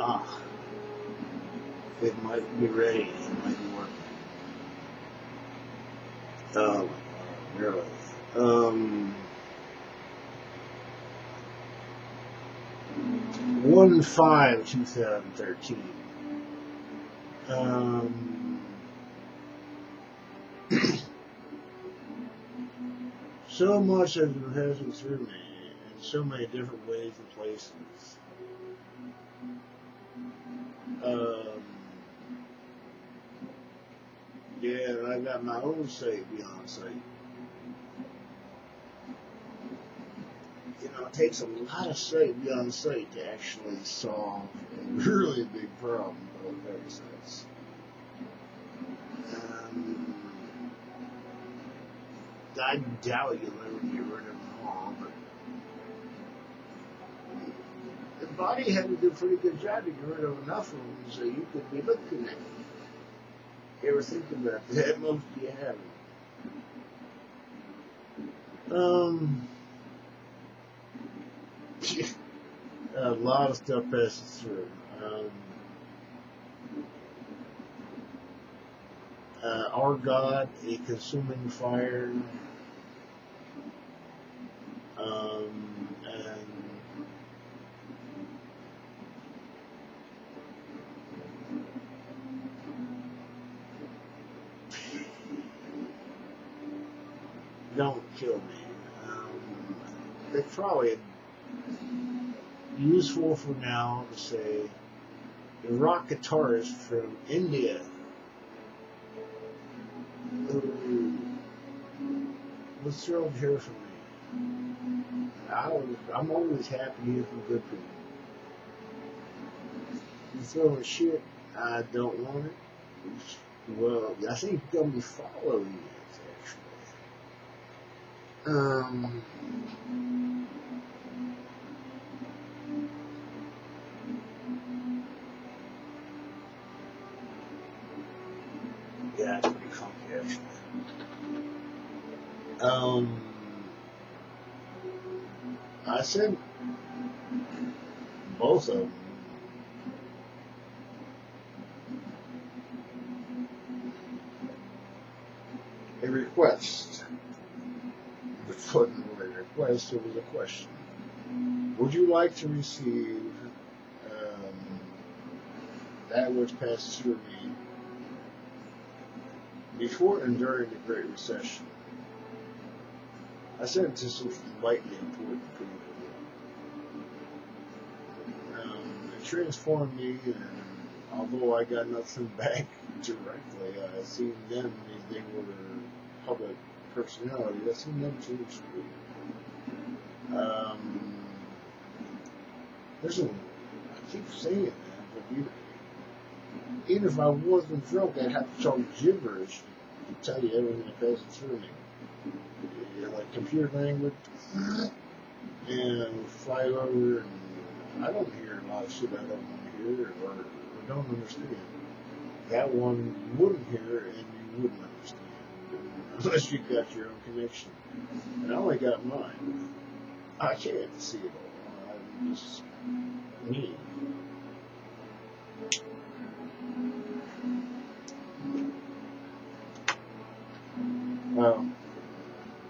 Ah, it might be ready. It might be working. Oh, really? 1/5/2013. So much has been passing through me in so many different ways and places. Um, yeah, and I got my own sight beyond sight. You know, it takes a lot of sight beyond sight to actually solve a really big problem with parasites. I doubt you'll ever get rid of them all, but the body had to do a pretty good job to get rid of enough of them so you could be looking at them. You ever think about that? Most of you haven't. A lot of stuff passes through. Our God, a consuming fire, and don't kill me. It's probably useful for now to say the rock guitarist from India who was thrilled to hear from me. I'm always happy to hear from good people. You throwing shit, I don't want it. Well, I think you're going to be following it, actually. Yeah, it's pretty funky, actually. I sent both of them a request. It wasn't a request, it was a question. Would you like to receive that which passed through me before and during the Great Recession? I sent it to some vitally important people. It transformed me, and although I got nothing back directly, I seen them as they were public personalities. I seen them change me. Listen, I keep saying that, but even if I wasn't drunk, I'd have to talk gibberish to tell you everything that passes through me. You know, like computer language, and fly over, and I don't hear a lot of shit I don't want to hear or don't understand. That one you wouldn't hear and you wouldn't understand unless you got your own connection. And I only got mine. I can't see it all. I'm just me.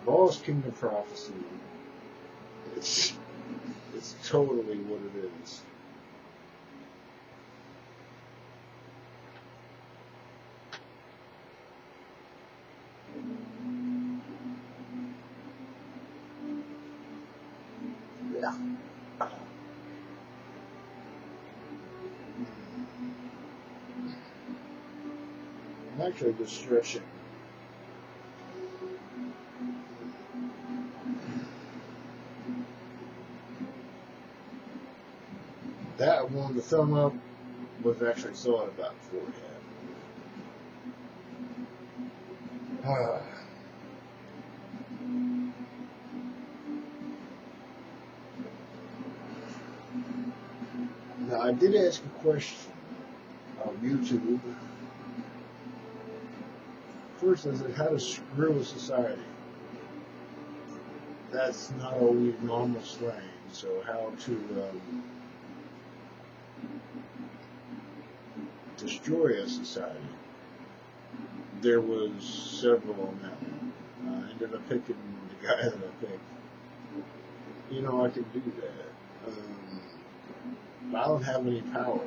Lost Kingdom Prophecy. It's totally what it is. Yeah. I'm actually just stretching. That one, the thumb up, was actually thought about beforehand. Now, I did ask a question on YouTube. First, I said, how to screw a society. That's not always normal slang, so how to destroy a society. There was several on that one. I ended up picking the guy that I picked. You know, I could do that. I don't have any power.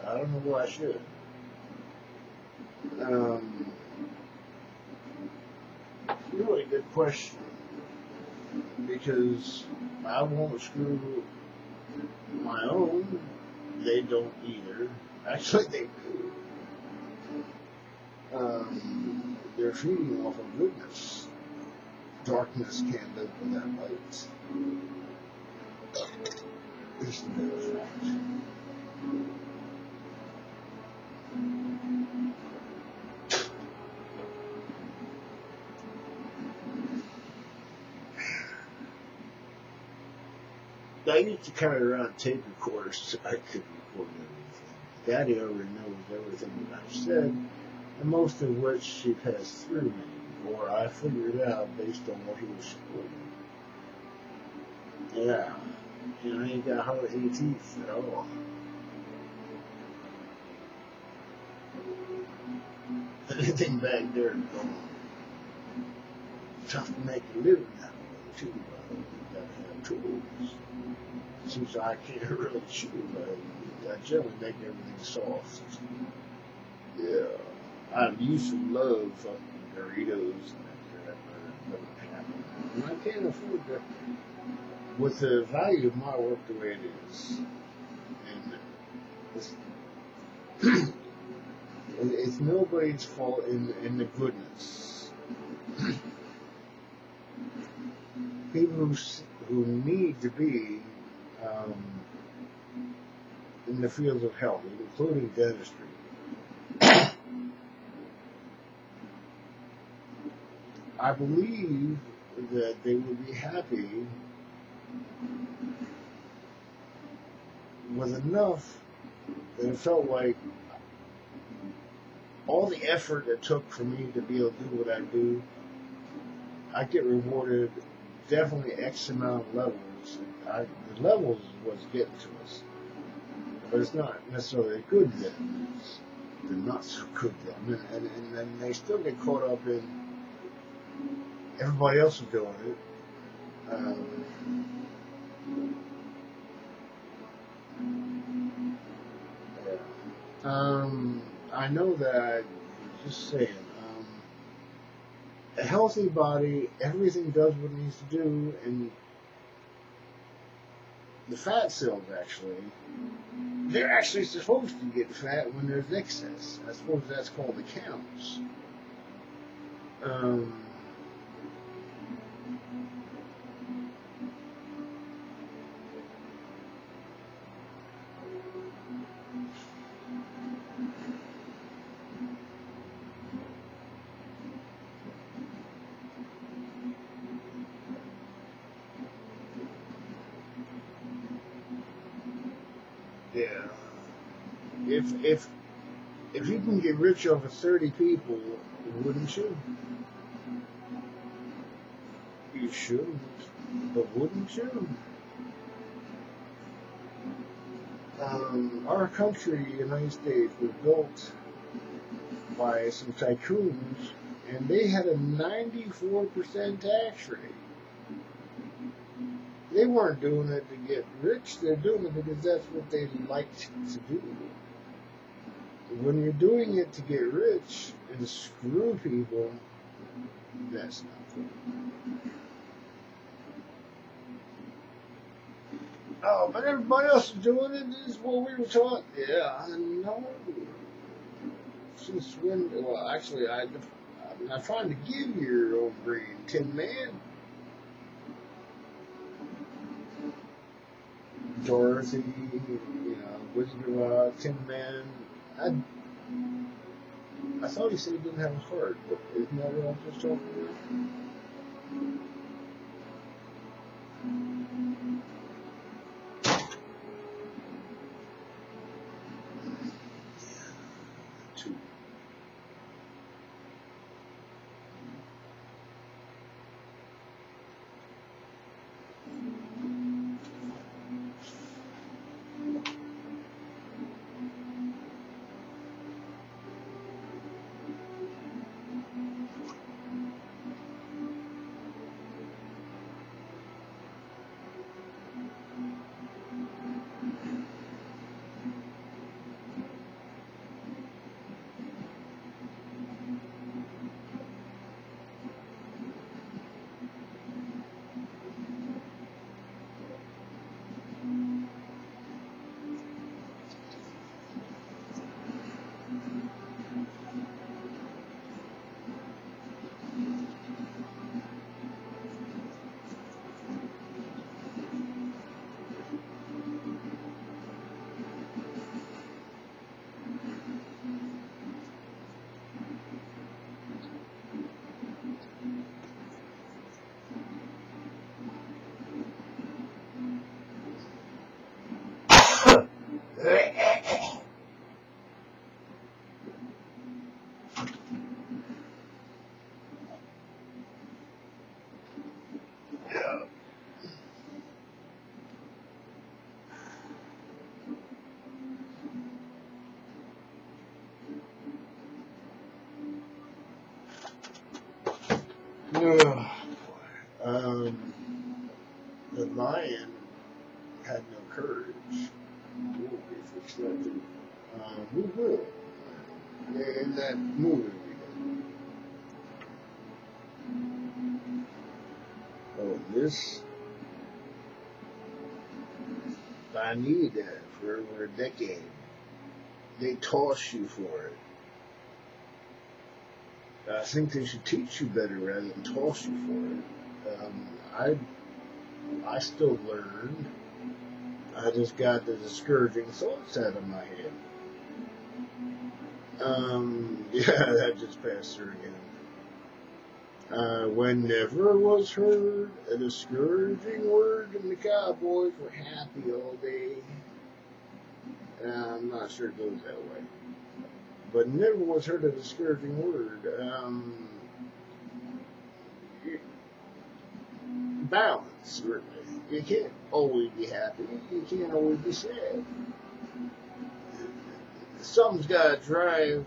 I don't know what I should. Really good question. Because I won't screw my own. They don't either. Actually, they do. They're feeding off of goodness. Darkness can't live without light. It's the matter of fact. I used to carry around tape recorders so I could record everything. Daddy already knows everything that I've said, and most of which she passed through me, or I figured out based on what he was recording. Yeah, and I ain't got hardly any teeth at all. Anything back there is gone. Tough to make a living out of it, too. You gotta have tools. Since I can't really chew, I generally make everything soft. Yeah. I used to love fucking Doritos and that crap, but it doesn't happen. And I can't afford to, with the value of my work the way it is. And it's nobody's fault in the goodness. People who need to be in the fields of health, including dentistry. I believe that they would be happy with enough that it felt like all the effort it took for me to be able to do what I do, I get rewarded definitely X amount of levels. The levels is what's getting to us. But it's not necessarily a good them. It's the not so good them. And then they still get caught up in everybody else is doing it. I know that, just saying, a healthy body, everything does what it needs to do, and the fat cells they're actually supposed to get fat when there's excess. I suppose that's called the counts. Yeah. If you can get rich off of 30 people, wouldn't you? You shouldn't, but wouldn't you? Our country, the United States, was built by some tycoons, and they had a 94% tax rate. They weren't doing it to get rich, they're doing it because that's what they liked to do. When you're doing it to get rich and screw people, that's not good. Oh, but everybody else is doing it. This is what we were taught. Yeah, I know. Since when? Well, actually, I'm not trying to give you your own brain, Tin Man. Dorothy, Wizard of Oz, Tin Man. I thought he said he didn't have a heart, but isn't that what I was just talking about? the lion had no courage. Ooh, we fixed that too. We will. In that movie we did. Oh, this. I needed that for over a decade. They toss you for it. I think they should teach you better rather than toss you for it. I still learned. I just got the discouraging thoughts out of my head. Yeah, that just passed through again. Whenever was heard a discouraging word, and the Cowboys were happy all day. I'm not sure it goes that way. But never was heard a discouraging word. Balance, really. You can't always be happy. You can't always be sad. Something's got to drive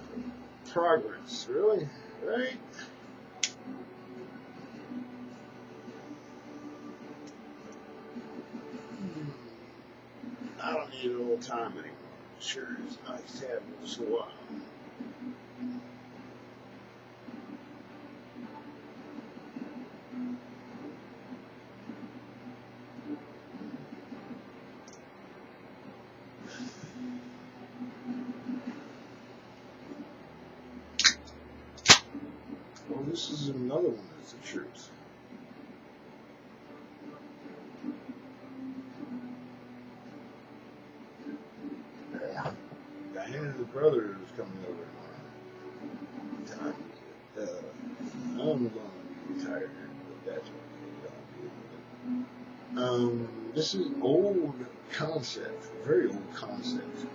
progress, really, right? I don't need it all the time anymore. Sure, it's nice to have it once in a while. Well, this is another one that's the truth. Diana's brother is coming over tomorrow. I'm going to be retired, but that's what I'm doing. This is an old concept, very old concept.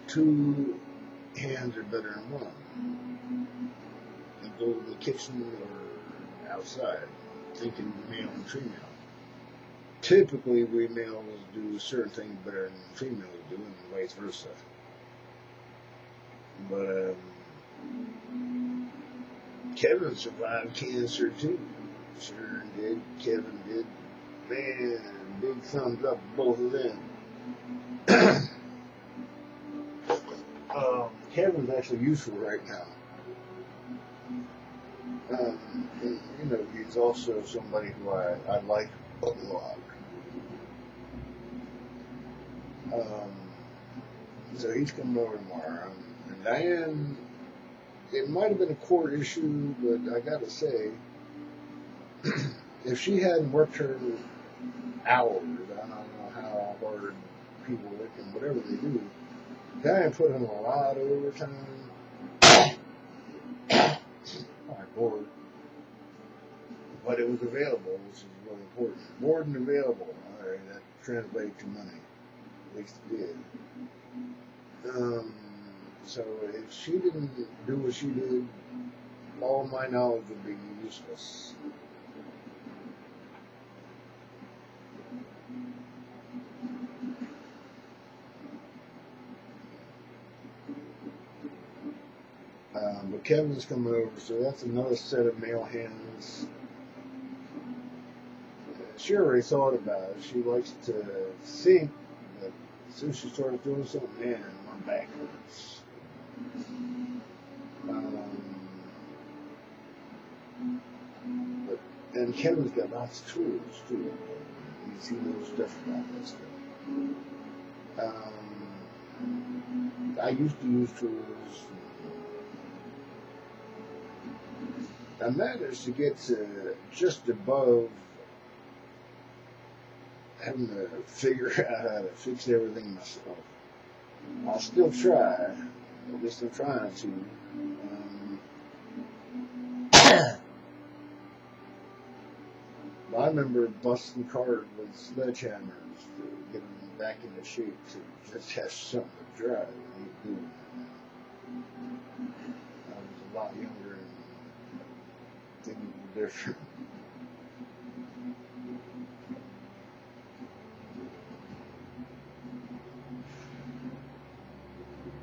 2 hands are better than 1. You go in the kitchen or outside, thinking male and female. Typically, we males do certain things better than females do, and vice versa. But Kevin survived cancer too. Sure did. Kevin did. Man, big thumbs up to both of them. Kevin's actually useful right now. He's also somebody who I like a lot. So he's coming over tomorrow. And Diane, it might have been a court issue, but I gotta say, if she hadn't worked her hours, I don't know how hard people work and whatever they do, Diane put in a lot of overtime. My Lord. But it was available, which is really important. More than available. All right, that translates to money. At least it did. So if she didn't do what she did, all my knowledge would be useless. But Kevin's coming over, so that's another set of male hands. She already thought about it. She likes to think that as soon as she started doing something, man, my back hurts. And Kevin's got lots of tools too. He knows stuff about that stuff. I used to use tools. I managed to get to just above having to figure out how to fix everything myself. I'll still try. At least I'm trying to. I remember busting cars with sledgehammers to get them back into shape to just have something to drive. I was a lot younger and things were different.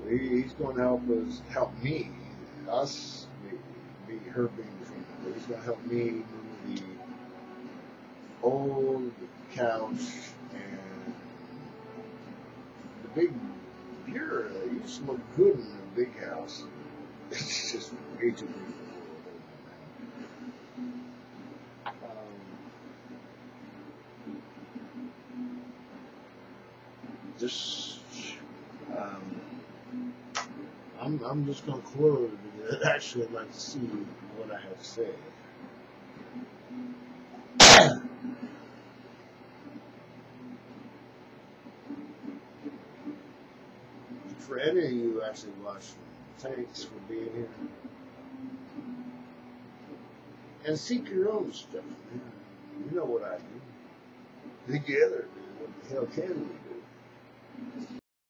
He's going to help me, us, be her being female. He's going to help me move the old couch and the big bureau. It used to look good in the big house. It's just way too big. Just, I'm just gonna close because actually I'd like to see what I have said. For any of you who actually watched, thanks for being here. And seek your own stuff. You know what I do. Together, what the hell can we do?